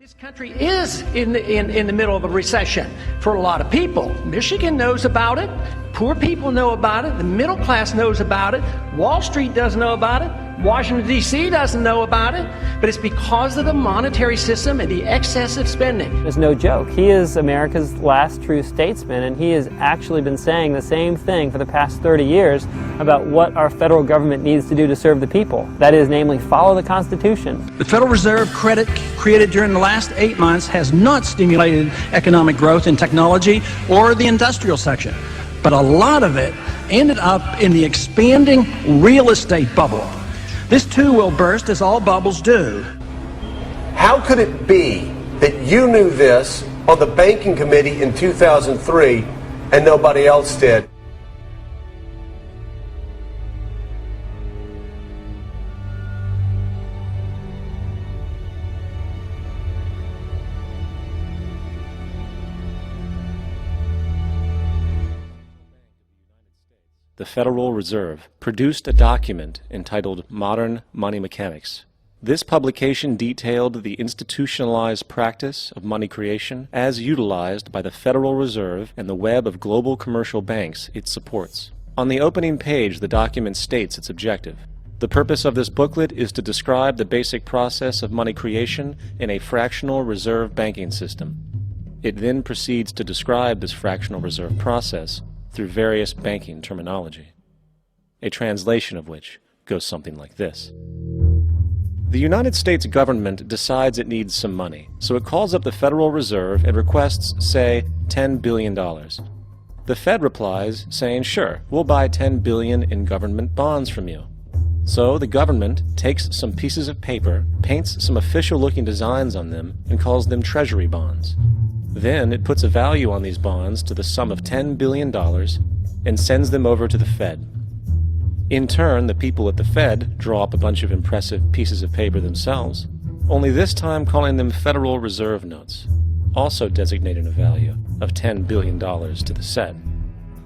This country is in the middle of a recession for a lot of people. Michigan knows about it. Poor people know about it. The middle class knows about it. Wall Street doesn't know about it. Washington, D.C. doesn't know about it. But it's because of the monetary system and the excessive spending. It's no joke. He is America's last true statesman, and he has actually been saying the same thing for the past 30 years about what our federal government needs to do to serve the people. That is, namely, follow the Constitution. The Federal Reserve credit created during the last 8 months has not stimulated economic growth in technology or the industrial section, but a lot of it ended up in the expanding real estate bubble. This too will burst, as all bubbles do. How could it be that you knew this on the banking committee in 2003 and nobody else did? The Federal Reserve produced a document entitled Modern Money Mechanics. This publication detailed the institutionalized practice of money creation as utilized by the Federal Reserve and the web of global commercial banks it supports. On the opening page, the document states its objective. The purpose of this booklet is to describe the basic process of money creation in a fractional reserve banking system. It then proceeds to describe this fractional reserve process through various banking terminology, a translation of which goes something like this. The United States government decides it needs some money, so it calls up the Federal Reserve and requests, say, $10 billion. The Fed replies, saying, sure, we'll buy $10 billion in government bonds from you. So the government takes some pieces of paper, paints some official-looking designs on them, and calls them treasury bonds. Then it puts a value on these bonds to the sum of $10 billion and sends them over to the Fed. In turn, the people at the Fed draw up a bunch of impressive pieces of paper themselves, only this time calling them Federal Reserve notes, also designating a value of $10 billion to the Fed.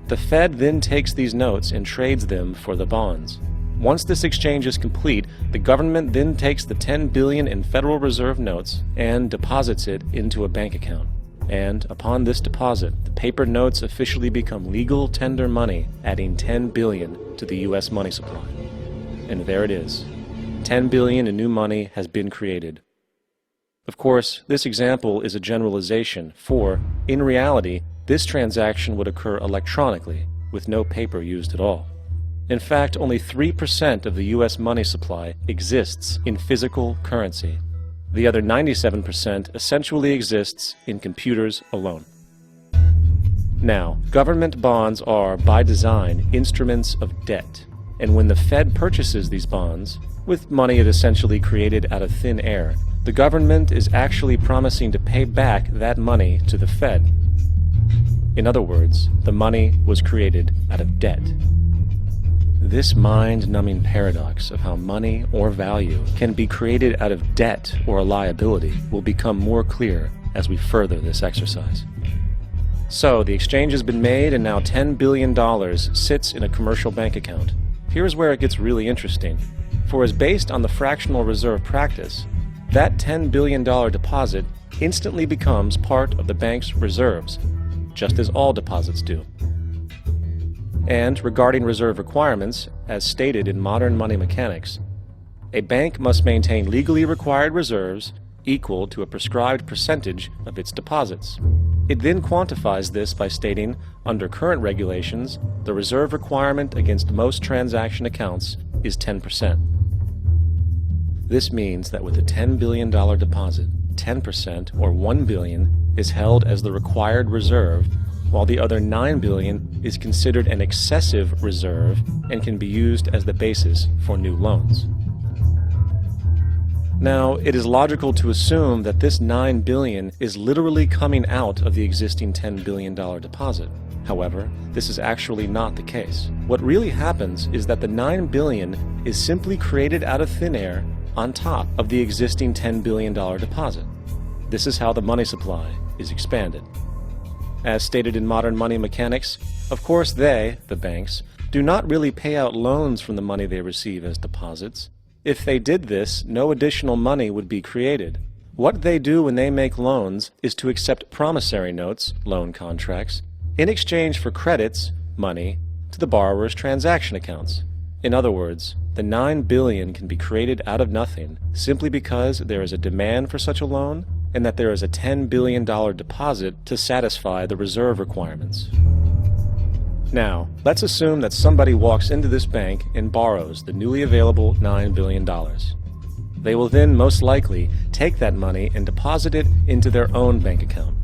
The Fed then takes these notes and trades them for the bonds. Once this exchange is complete, the government then takes the $10 billion in Federal Reserve notes and deposits it into a bank account. And upon this deposit, the paper notes officially become legal tender money, adding $10 billion to the U.S. money supply. And there it is. $10 billion in new money has been created. Of course, this example is a generalization, for, in reality, this transaction would occur electronically, with no paper used at all. In fact, only 3% of the U.S. money supply exists in physical currency. The other 97% essentially exists in computers alone. Now, government bonds are, by design, instruments of debt. And when the Fed purchases these bonds, with money it essentially created out of thin air, the government is actually promising to pay back that money to the Fed. In other words, the money was created out of debt. This mind-numbing paradox of how money or value can be created out of debt or a liability will become more clear as we further this exercise. So, the exchange has been made and now $10 billion sits in a commercial bank account. Here's where it gets really interesting. For as based on the fractional reserve practice, that $10 billion deposit instantly becomes part of the bank's reserves, just as all deposits do. And regarding reserve requirements, as stated in Modern Money Mechanics, a bank must maintain legally required reserves equal to a prescribed percentage of its deposits. It then quantifies this by stating, under current regulations, the reserve requirement against most transaction accounts is 10%. This means that with a $10 billion deposit, 10% or $1 billion is held as the required reserve, while the other $9 billion is considered an excessive reserve and can be used as the basis for new loans. Now, it is logical to assume that this $9 billion is literally coming out of the existing $10 billion deposit. However, this is actually not the case. What really happens is that the $9 billion is simply created out of thin air on top of the existing $10 billion deposit. This is how the money supply is expanded. As stated in Modern Money Mechanics, of course they, the banks, do not really pay out loans from the money they receive as deposits. If they did this, no additional money would be created, What they do when they make loans is to accept promissory notes, loan contracts, in exchange for credits, money, to the borrower's transaction accounts. In other words, the $9 billion can be created out of nothing simply because there is a demand for such a loan and that there is a $10 billion deposit to satisfy the reserve requirements. Now, let's assume that somebody walks into this bank and borrows the newly available $9 billion. They will then most likely take that money and deposit it into their own bank account.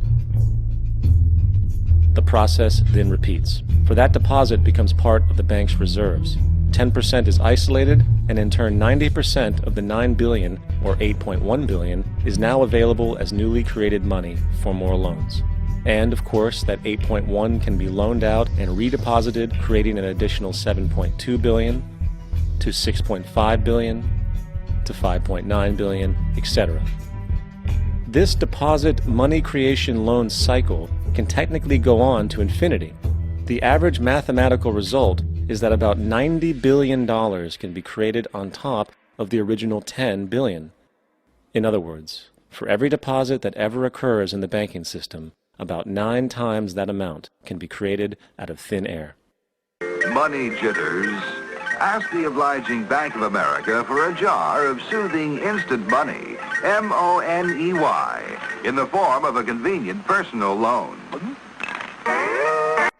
The process then repeats, for that deposit becomes part of the bank's reserves. 10% is isolated, and in turn 90% of the $9 billion, or $8.1 billion, is now available as newly created money for more loans. And, of course, that 8.1 can be loaned out and redeposited, creating an additional 7.2 billion, to 6.5 billion, to 5.9 billion, etc. This deposit money creation loan cycle can technically go on to infinity. The average mathematical result is that about $90 billion can be created on top of the original $10 billion. In other words, for every deposit that ever occurs in the banking system, about 9 times that amount can be created out of thin air. Money jitters. Ask the obliging Bank of America for a jar of soothing instant money, M-O-N-E-Y, in the form of a convenient personal loan.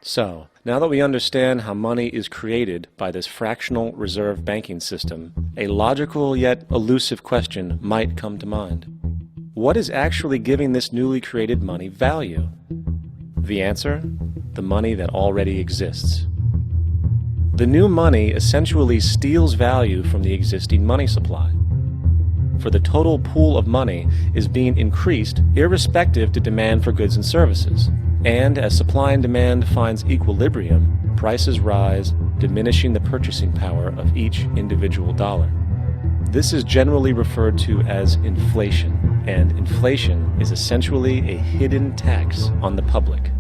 So, now that we understand how money is created by this fractional reserve banking system, a logical yet elusive question might come to mind. What is actually giving this newly created money value? The answer? The money that already exists. The new money essentially steals value from the existing money supply. For the total pool of money is being increased irrespective to demand for goods and services. And as supply and demand finds equilibrium, prices rise, diminishing the purchasing power of each individual dollar. This is generally referred to as inflation, and inflation is essentially a hidden tax on the public.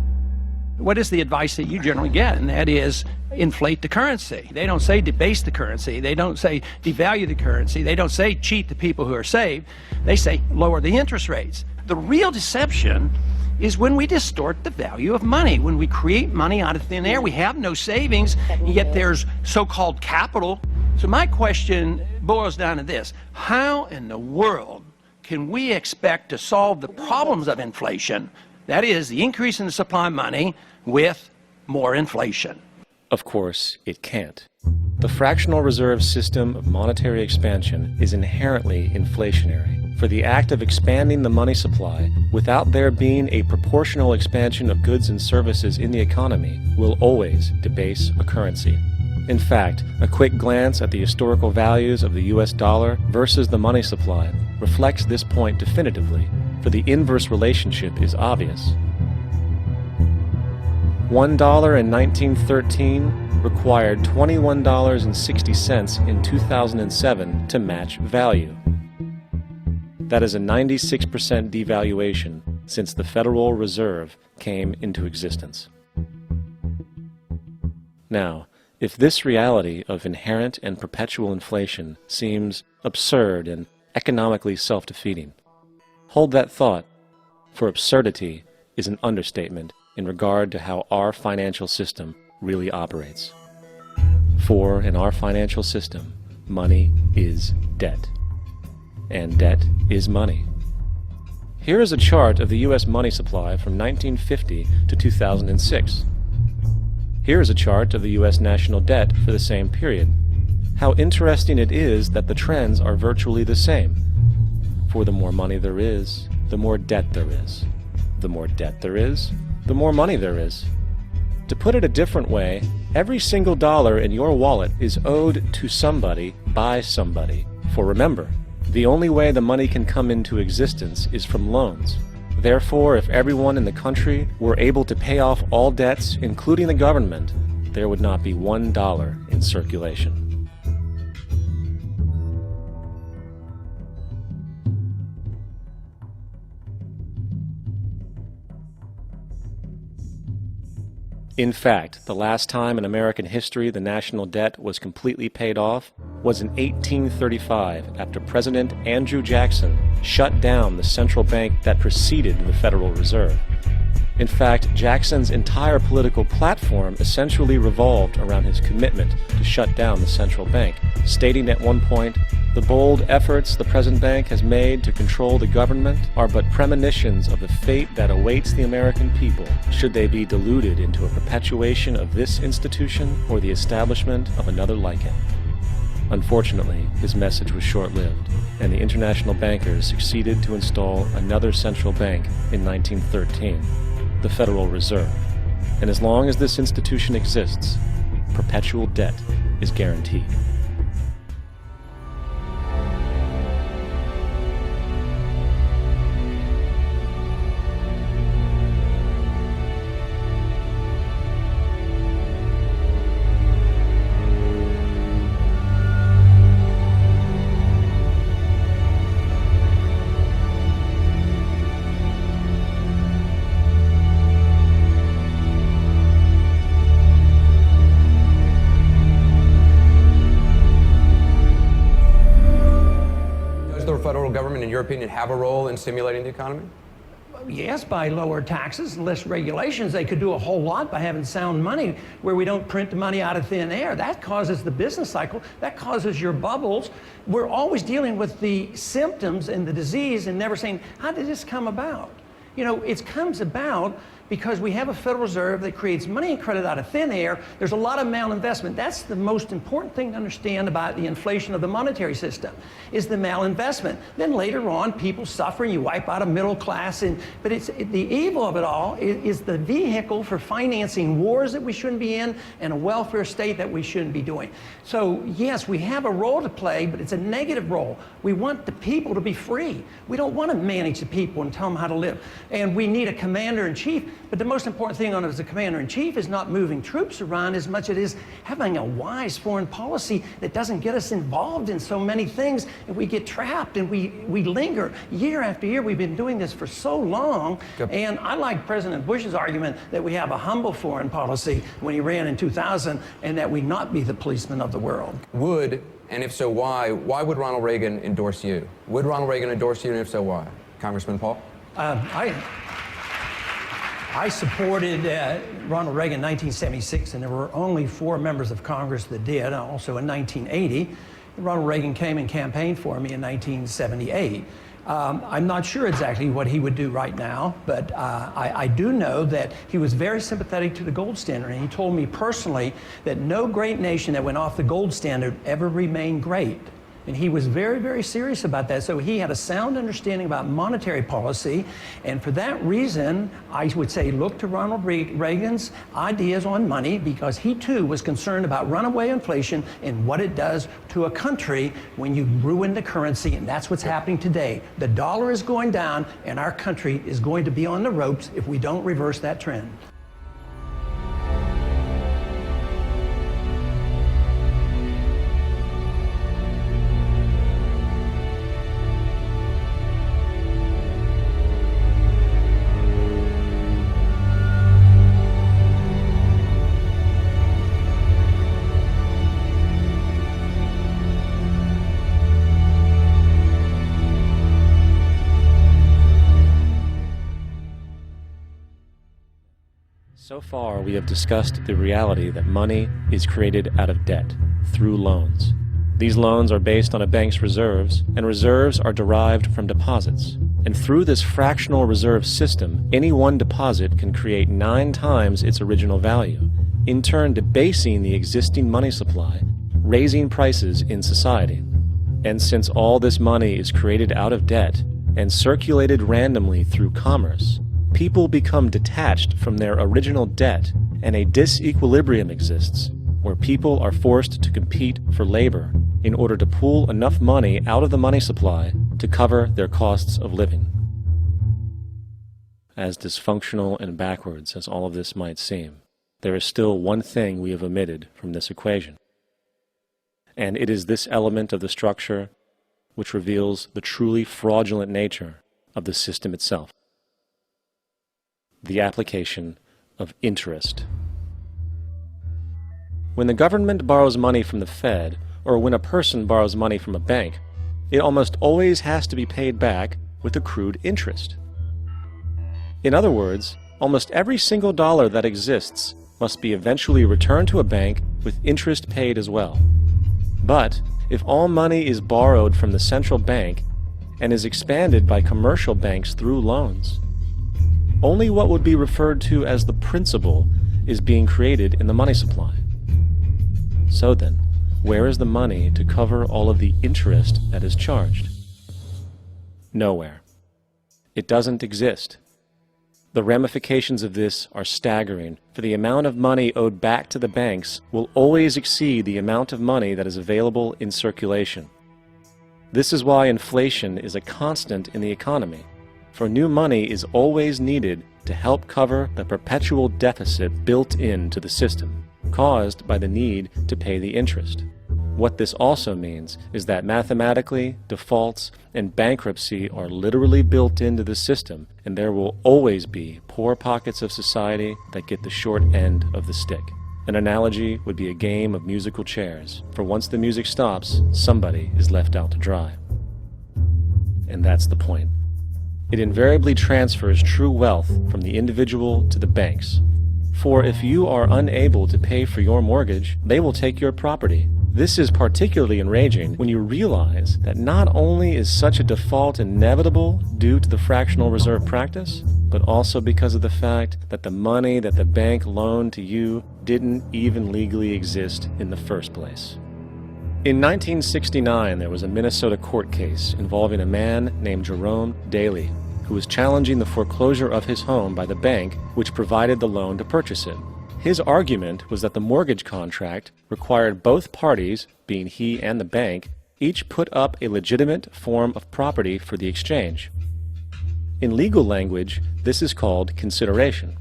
What is the advice that you generally get? And that is inflate the currency. They don't say debase the currency. They don't say devalue the currency. They don't say cheat the people who are saved. They say lower the interest rates. The real deception is when we distort the value of money. When we create money out of thin air, we have no savings, and yet there's so-called capital. So my question boils down to this: how in the world can we expect to solve the problems of inflation, that is, the increase in the supply of money, with more inflation? Of course, it can't. The fractional reserve system of monetary expansion is inherently inflationary. For the act of expanding the money supply without there being a proportional expansion of goods and services in the economy will always debase a currency. In fact, a quick glance at the historical values of the US dollar versus the money supply reflects this point definitively, for the inverse relationship is obvious. $1 in 1913 required $21.60 in 2007 to match value. That is a 96% devaluation since the Federal Reserve came into existence. Now, if this reality of inherent and perpetual inflation seems absurd and economically self-defeating, hold that thought, for absurdity is an understatement in regard to how our financial system really operates. For in our financial system, money is debt. And debt is money. Here is a chart of the U.S. money supply from 1950 to 2006. Here is a chart of the U.S. national debt for the same period. How interesting it is that the trends are virtually the same. For the more money there is, the more debt there is. The more debt there is, the more money there is. To put it a different way, every single dollar in your wallet is owed to somebody by somebody. For remember, the only way the money can come into existence is from loans. Therefore, if everyone in the country were able to pay off all debts, including the government, there would not be $1 in circulation. In fact, the last time in American history the national debt was completely paid off was in 1835 after President Andrew Jackson shut down the central bank that preceded the Federal Reserve. In fact, Jackson's entire political platform essentially revolved around his commitment to shut down the central bank, stating at one point, "The bold efforts the present bank has made to control the government are but premonitions of the fate that awaits the American people should they be deluded into a perpetuation of this institution or the establishment of another like it." Unfortunately, his message was short-lived, and the international bankers succeeded to install another central bank in 1913, the Federal Reserve. And as long as this institution exists, perpetual debt is guaranteed. Federal government, in your opinion, have a role in stimulating the economy? Yes, by lower taxes and less regulations. They could do a whole lot by having sound money where we don't print the money out of thin air. That causes the business cycle. That causes your bubbles. We're always dealing with the symptoms and the disease and never saying, how did this come about? You know, it comes about because we have a Federal Reserve that creates money and credit out of thin air. There's a lot of malinvestment. That's the most important thing to understand about the inflation of the monetary system, is the malinvestment. Then later on, people suffer, and you wipe out a middle class. But it's the evil of it all is the vehicle for financing wars that we shouldn't be in and a welfare state that we shouldn't be doing. So yes, we have a role to play, but it's a negative role. We want the people to be free. We don't want to manage the people and tell them how to live. And we need a commander-in-chief. But the most important thing on it as a commander-in-chief is not moving troops around as much as it is having a wise foreign policy that doesn't get us involved in so many things, and we get trapped and we linger. Year after year, we've been doing this for so long. Yep. And I like President Bush's argument that we have a humble foreign policy when he ran in 2000, and that we not be the policeman of the world. Would, and if so, why would Ronald Reagan endorse you? Would Ronald Reagan endorse you, and if so, why? Congressman Paul? I supported Ronald Reagan in 1976, and there were only 4 members of Congress that did. Also in 1980, Ronald Reagan came and campaigned for me in 1978. I'm not sure exactly what he would do right now, but I do know that he was very sympathetic to the gold standard, and he told me personally that no great nation that went off the gold standard ever remained great. And he was very, very serious about that. So he had a sound understanding about monetary policy. And for that reason, I would say look to Ronald Reagan's ideas on money, because he too was concerned about runaway inflation and what it does to a country when you ruin the currency. And that's what's happening today. The dollar is going down, and our country is going to be on the ropes if we don't reverse that trend. So far, we have discussed the reality that money is created out of debt, through loans. These loans are based on a bank's reserves, and reserves are derived from deposits. And through this fractional reserve system, any one deposit can create 9 times its original value, in turn debasing the existing money supply, raising prices in society. And since all this money is created out of debt and circulated randomly through commerce, people become detached from their original debt, and a disequilibrium exists where people are forced to compete for labor in order to pool enough money out of the money supply to cover their costs of living. As dysfunctional and backwards as all of this might seem, there is still one thing we have omitted from this equation. And it is this element of the structure which reveals the truly fraudulent nature of the system itself: the application of interest. When the government borrows money from the Fed, or when a person borrows money from a bank, it almost always has to be paid back with accrued interest. In other words, almost every single dollar that exists must be eventually returned to a bank with interest paid as well. But if all money is borrowed from the central bank and is expanded by commercial banks through loans, only what would be referred to as the principal is being created in the money supply. So then, where is the money to cover all of the interest that is charged? Nowhere. It doesn't exist. The ramifications of this are staggering, for the amount of money owed back to the banks will always exceed the amount of money that is available in circulation. This is why inflation is a constant in the economy, for new money is always needed to help cover the perpetual deficit built into the system, caused by the need to pay the interest. What this also means is that mathematically, defaults and bankruptcy are literally built into the system, and there will always be poor pockets of society that get the short end of the stick. An analogy would be a game of musical chairs, for once the music stops, somebody is left out to dry. And that's the point. It invariably transfers true wealth from the individual to the banks. For if you are unable to pay for your mortgage, they will take your property. This is particularly enraging when you realize that not only is such a default inevitable due to the fractional reserve practice, but also because of the fact that the money that the bank loaned to you didn't even legally exist in the first place. In 1969, there was a Minnesota court case involving a man named Jerome Daly, who was challenging the foreclosure of his home by the bank which provided the loan to purchase it. His argument was that the mortgage contract required both parties, being he and the bank, each put up a legitimate form of property for the exchange. In legal language, this is called consideration.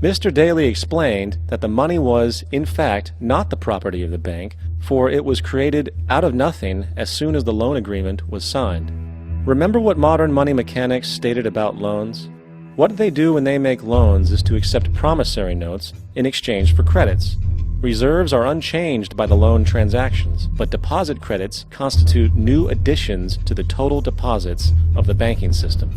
Mr. Daly explained that the money was, in fact, not the property of the bank, for it was created out of nothing as soon as the loan agreement was signed. Remember what modern money mechanics stated about loans? What they do when they make loans is to accept promissory notes in exchange for credits. Reserves are unchanged by the loan transactions, but deposit credits constitute new additions to the total deposits of the banking system.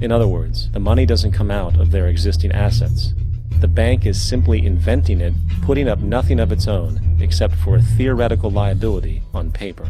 In other words, the money doesn't come out of their existing assets. The bank is simply inventing it, putting up nothing of its own, except for a theoretical liability on paper.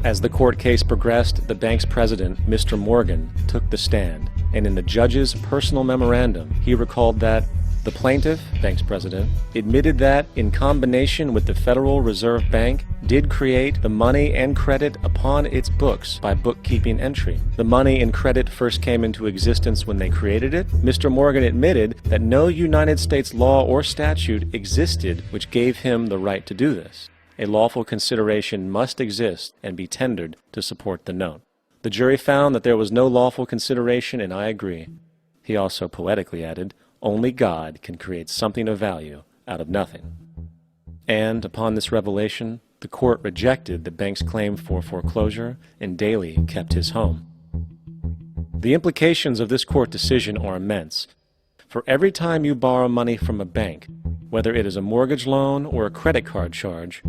As the court case progressed, the bank's president, Mr. Morgan, took the stand, and in the judge's personal memorandum, he recalled that the plaintiff, bank's president, admitted that, in combination with the Federal Reserve Bank, did create the money and credit upon its books by bookkeeping entry. The money and credit first came into existence when they created it. Mr. Morgan admitted that no United States law or statute existed which gave him the right to do this. A lawful consideration must exist and be tendered to support the note. The jury found that there was no lawful consideration, and I agree. He also poetically added, "Only God can create something of value out of nothing." And upon this revelation, the court rejected the bank's claim for foreclosure, and Daly kept his home. The implications of this court decision are immense. For every time you borrow money from a bank, whether it is a mortgage loan or a credit card charge,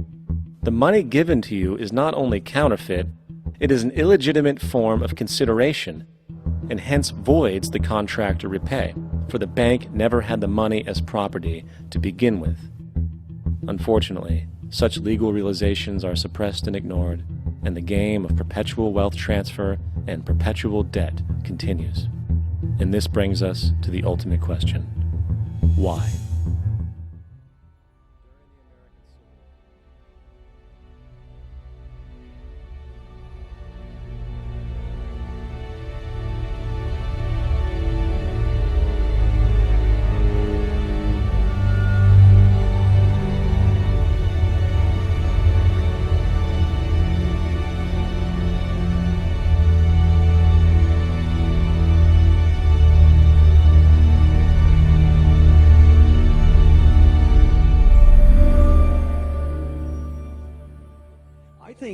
the money given to you is not only counterfeit, it is an illegitimate form of consideration, and hence voids the contract to repay, for the bank never had the money as property to begin with. Unfortunately, such legal realizations are suppressed and ignored, and the game of perpetual wealth transfer and perpetual debt continues. And this brings us to the ultimate question: why?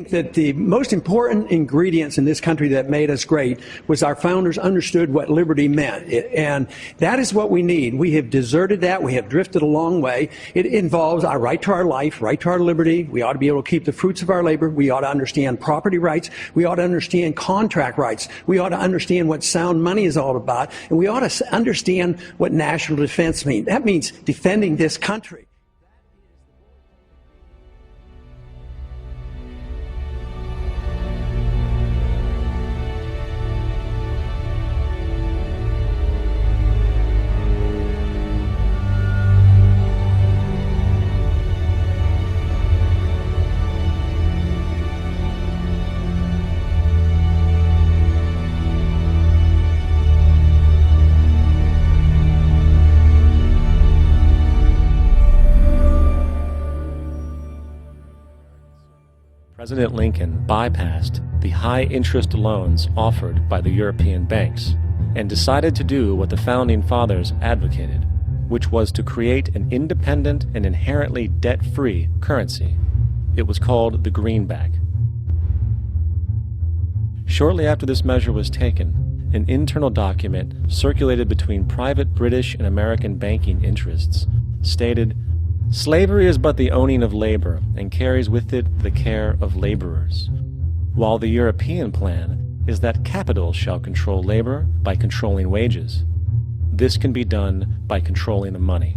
think that the most important ingredients in this country that made us great was our founders understood what liberty meant. And that is what we need. We have deserted that. We have drifted a long way. It involves our right to our life, right to our liberty. We ought to be able to keep the fruits of our labor. We ought to understand property rights. We ought to understand contract rights. We ought to understand what sound money is all about. And we ought to understand what national defense means. That means defending this country. President Lincoln bypassed the high-interest loans offered by the European banks and decided to do what the Founding Fathers advocated, which was to create an independent and inherently debt-free currency. It was called the greenback. Shortly after this measure was taken, an internal document circulated between private British and American banking interests stated, "Slavery is but the owning of labor, and carries with it the care of laborers, while the European plan is that capital shall control labor by controlling wages. This can be done by controlling the money.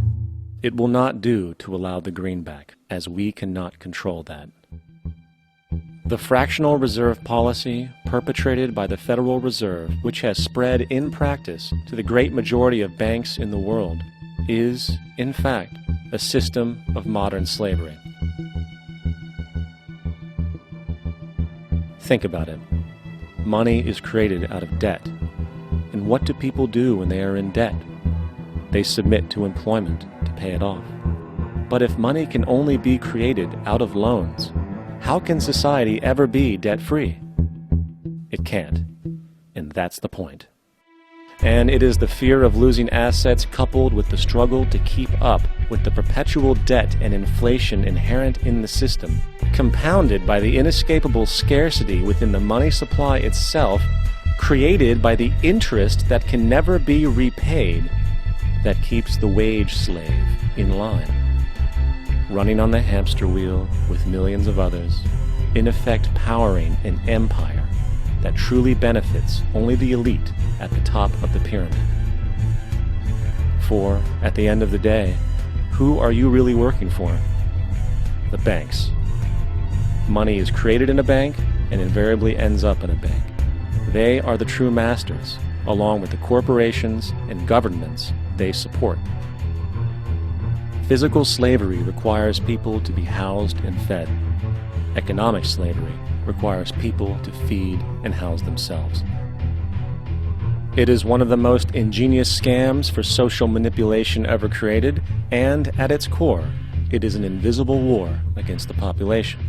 It will not do to allow the greenback, as we cannot control that." The fractional reserve policy perpetrated by the Federal Reserve, which has spread in practice to the great majority of banks in the world, is, in fact, a system of modern slavery. Think about it. Money is created out of debt. And what do people do when they are in debt? They submit to employment to pay it off. But if money can only be created out of loans, how can society ever be debt-free? It can't. And that's the point. And it is the fear of losing assets coupled with the struggle to keep up with the perpetual debt and inflation inherent in the system, compounded by the inescapable scarcity within the money supply itself, created by the interest that can never be repaid, that keeps the wage slave in line, running on the hamster wheel with millions of others, in effect powering an empire that truly benefits only the elite at the top of the pyramid. For, at the end of the day, who are you really working for? The banks. Money is created in a bank and invariably ends up in a bank. They are the true masters, along with the corporations and governments they support. Physical slavery requires people to be housed and fed. Economic slavery requires people to feed and house themselves. It is one of the most ingenious scams for social manipulation ever created, and at its core, it is an invisible war against the population.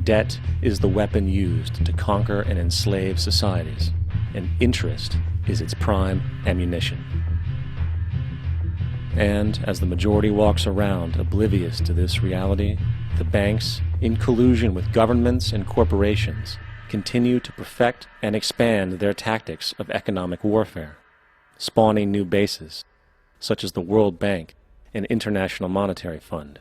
Debt is the weapon used to conquer and enslave societies, and interest is its prime ammunition. And as the majority walks around oblivious to this reality, the banks, in collusion with governments and corporations, continue to perfect and expand their tactics of economic warfare, spawning new bases, such as the World Bank and International Monetary Fund.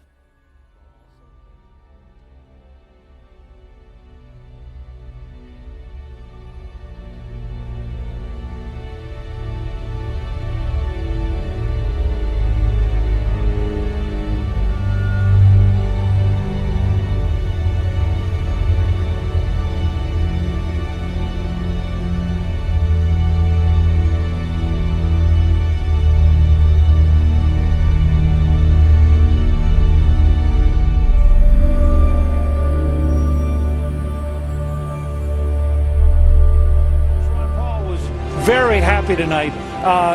Very happy tonight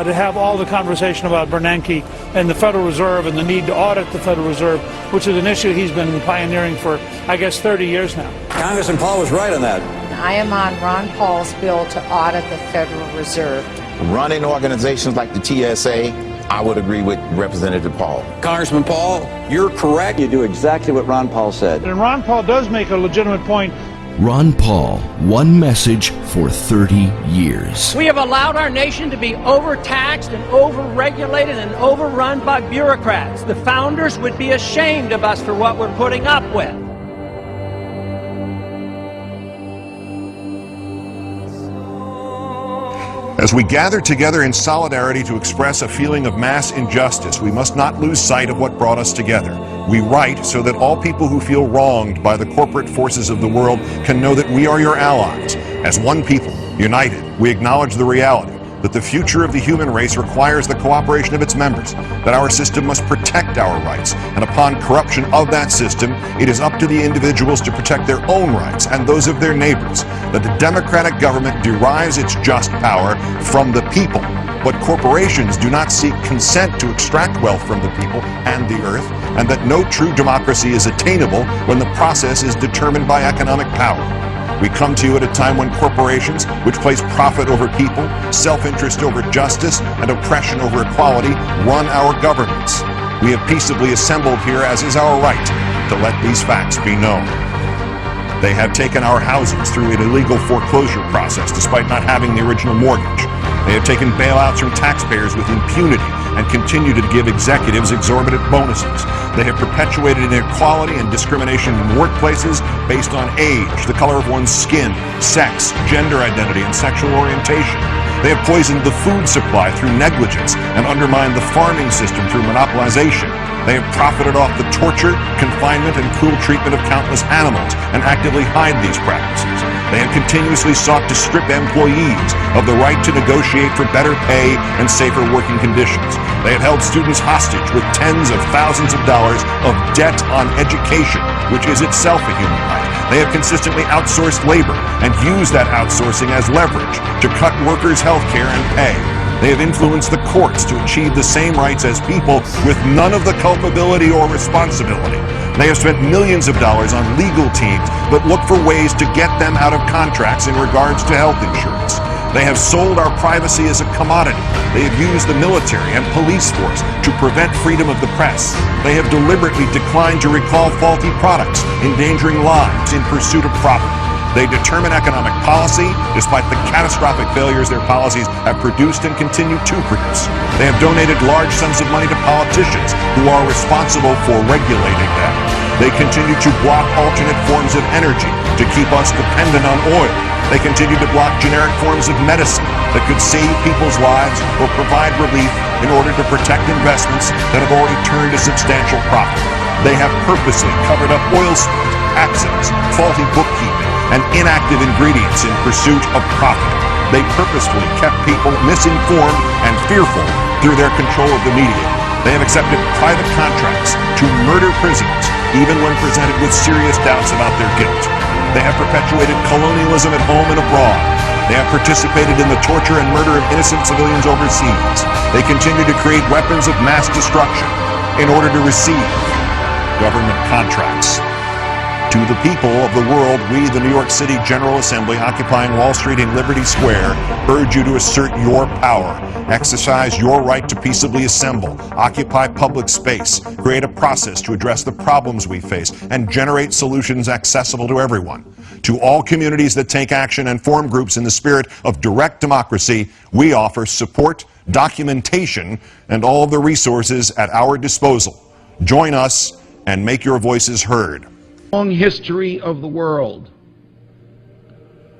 to have all the conversation about Bernanke and the Federal Reserve and the need to audit the Federal Reserve, which is an issue he's been pioneering for, I guess, 30 years now. Congressman Paul was right on that. I am on Ron Paul's bill to audit the Federal Reserve. Running organizations like the TSA, I would agree with Representative Paul. Congressman Paul, you're correct. You do exactly what Ron Paul said. And Ron Paul does make a legitimate point Ron Paul, one message for 30 years. We have allowed our nation to be overtaxed and overregulated and overrun by bureaucrats. The founders would be ashamed of us for what we're putting up with. As we gather together in solidarity to express a feeling of mass injustice, we must not lose sight of what brought us together. We write so that all people who feel wronged by the corporate forces of the world can know that we are your allies. As one people, united, we acknowledge the reality that the future of the human race requires the cooperation of its members, that our system must protect our rights, and upon corruption of that system, it is up to the individuals to protect their own rights and those of their neighbors, that the democratic government derives its just power from the people, but corporations do not seek consent to extract wealth from the people and the earth, and that no true democracy is attainable when the process is determined by economic power. We come to you at a time when corporations, which place profit over people, self-interest over justice, and oppression over equality, run our governments. We have peaceably assembled here, as is our right, to let these facts be known. They have taken our houses through an illegal foreclosure process despite not having the original mortgage. They have taken bailouts from taxpayers with impunity and continue to give executives exorbitant bonuses. They have perpetuated inequality and discrimination in workplaces based on age, the color of one's skin, sex, gender identity, and sexual orientation. They have poisoned the food supply through negligence and undermined the farming system through monopolization. They have profited off the torture, confinement, and cruel treatment of countless animals and actively hide these practices. They have continuously sought to strip employees of the right to negotiate for better pay and safer working conditions. They have held students hostage with tens of thousands of dollars of debt on education, which is itself a human right. They have consistently outsourced labor and used that outsourcing as leverage to cut workers' health care and pay. They have influenced the courts to achieve the same rights as people with none of the culpability or responsibility. They have spent millions of dollars on legal teams that look for ways to get them out of contracts in regards to health insurance. They have sold our privacy as a commodity. They have used the military and police force to prevent freedom of the press. They have deliberately declined to recall faulty products, endangering lives in pursuit of profit. They determine economic policy despite the catastrophic failures their policies have produced and continue to produce. They have donated large sums of money to politicians who are responsible for regulating them. They continue to block alternate forms of energy to keep us dependent on oil. They continue to block generic forms of medicine that could save people's lives or provide relief in order to protect investments that have already turned a substantial profit. They have purposely covered up oil spills, accidents, faulty bookkeeping, and inactive ingredients in pursuit of profit. They purposefully kept people misinformed and fearful through their control of the media. They have accepted private contracts to murder prisoners, even when presented with serious doubts about their guilt. They have perpetuated colonialism at home and abroad. They have participated in the torture and murder of innocent civilians overseas. They continue to create weapons of mass destruction in order to receive government contracts. To the people of the world, we, the New York City General Assembly, occupying Wall Street and Liberty Square, urge you to assert your power, exercise your right to peaceably assemble, occupy public space, create a process to address the problems we face, and generate solutions accessible to everyone. To all communities that take action and form groups in the spirit of direct democracy, we offer support, documentation, and all of the resources at our disposal. Join us and make your voices heard. Long history of the world,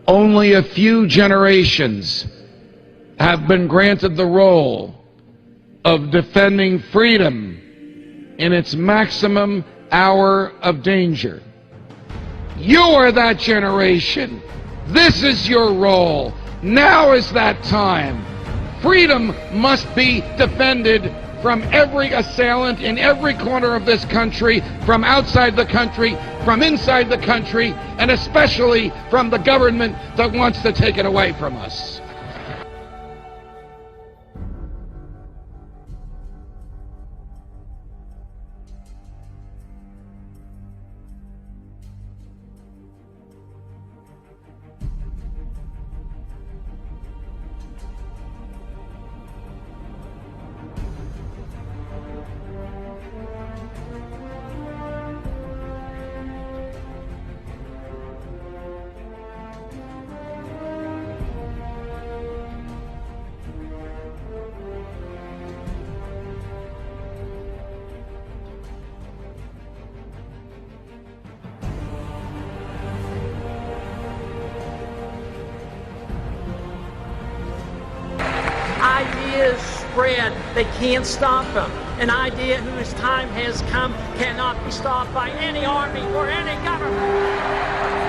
only a few generations have been granted the role of defending freedom in its maximum hour of danger. You are that generation. This is your role. Now is that time. Freedom must be defended from every assailant in every corner of this country, from outside the country, from inside the country, and especially from the government that wants to take it away from us. Ideas spread. They can't stop them. An idea whose time has come cannot be stopped by any army or any government.